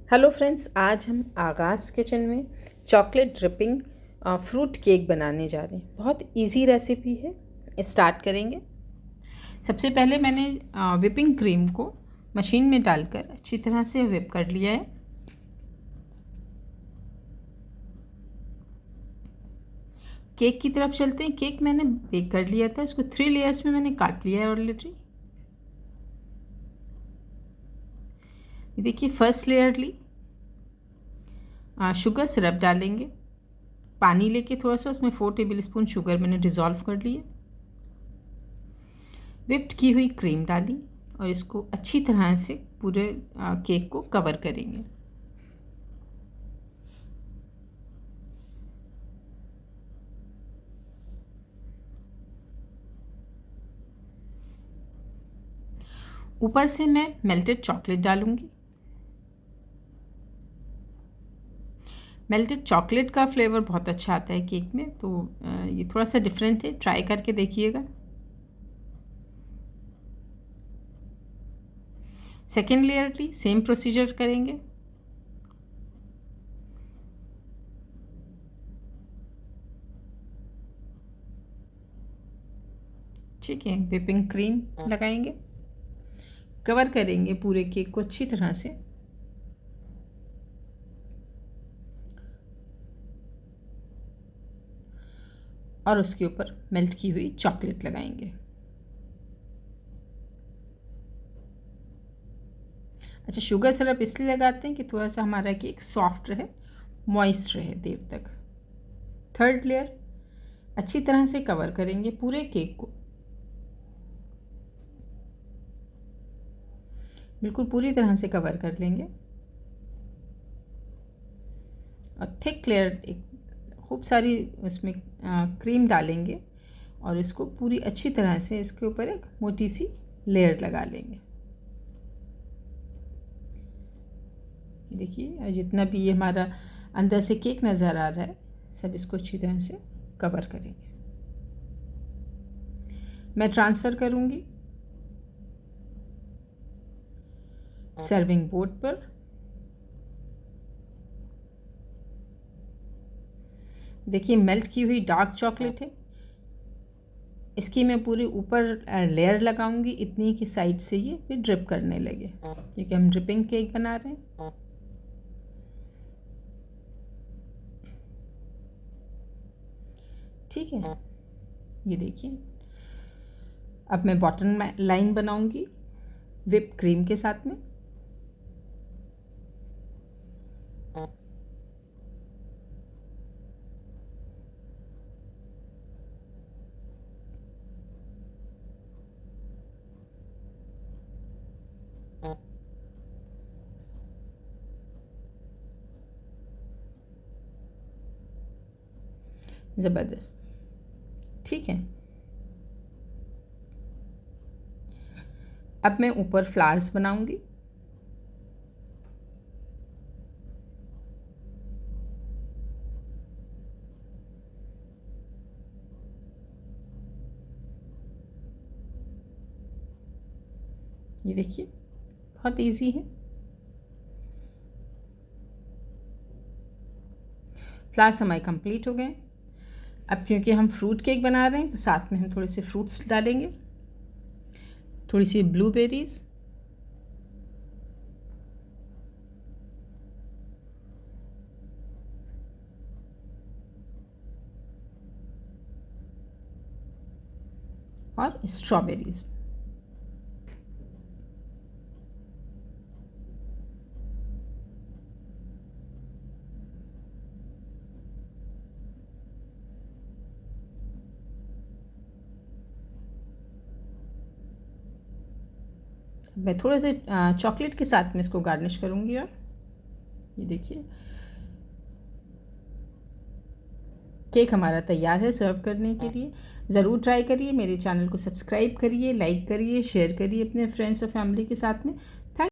Hello friends, आज हम आगाज़ किचन में चॉकलेट ड्रिपिंग फ्रूट केक बनाने जा रहे हैं। बहुत इजी रेसिपी है। स्टार्ट करेंगे। सबसे पहले मैंने विपिंग क्रीम को मशीन में डालकर अच्छी तरह से विप कर लिया है। केक की तरफ चलते हैं। केक मैंने बेक कर लिया था, इसको 3 लेयर्स में मैंने काट लिया है ऑलरेडी। ये देखिए, फर्स्ट लेयर ली, शुगर सिरप डालेंगे। पानी लेके थोड़ा सा उसमें 4 टेबल स्पून शुगर मैंने डिज़ोल्व कर लिया। विप्ड की हुई क्रीम डाली और इसको अच्छी तरह से पूरे केक को कवर करेंगे। ऊपर से मैं मेल्टेड चॉकलेट डालूंगी। मेल्टेड चॉकलेट का फ्लेवर बहुत अच्छा आता है केक में, तो ये थोड़ा सा डिफरेंट है, ट्राई करके देखिएगा। सेकेंड लेयर ली, सेम प्रोसीजर करेंगे। ठीक है, व्हिपिंग क्रीम लगाएंगे, कवर करेंगे पूरे केक को अच्छी तरह से। और उसके ऊपर मेल्ट की हुई चॉकलेट लगाएंगे। अच्छा, शुगर सिरप इसलिए लगाते हैं कि थोड़ा सा हमारा केक सॉफ्ट रहे, मॉइस्ट रहे देर तक। थर्ड लेयर अच्छी तरह से कवर करेंगे पूरे केक को, बिल्कुल पूरी तरह से कवर कर लेंगे। और थिक लेयर एक खूब सारी उसमें क्रीम डालेंगे और इसको पूरी अच्छी तरह से इसके ऊपर एक मोटी सी लेयर लगा लेंगे। देखिए, जितना भी ये हमारा अंदर से केक नज़र आ रहा है, सब इसको अच्छी तरह से कवर करेंगे। मैं ट्रांसफ़र करूँगी सर्विंग बोर्ड पर। देखिए, मेल्ट की हुई डार्क चॉकलेट है, इसकी मैं पूरे ऊपर लेयर लगाऊंगी इतनी कि साइड से ये फिर ड्रिप करने लगे, क्योंकि हम ड्रिपिंग केक बना रहे हैं। ठीक है, ये देखिए, अब मैं बॉटम लाइन बनाऊंगी विप क्रीम के साथ में। ज़बरदस्त, ठीक है। अब मैं ऊपर फ्लावर्स बनाऊंगी। ये देखिए, बहुत इजी है। फ्लावर्स हमारे कंप्लीट हो गए। अब क्योंकि हम फ्रूट केक बना रहे हैं तो साथ में हम थोड़े से फ्रूट्स डालेंगे, थोड़ी सी ब्लूबेरीज, और स्ट्रॉबेरीज। मैं थोड़े से चॉकलेट के साथ में इसको गार्निश करूँगी। और ये देखिए, केक हमारा तैयार है सर्व करने के लिए। ज़रूर ट्राई करिए, मेरे चैनल को सब्सक्राइब करिए, लाइक करिए, शेयर करिए अपने फ्रेंड्स और फैमिली के साथ में।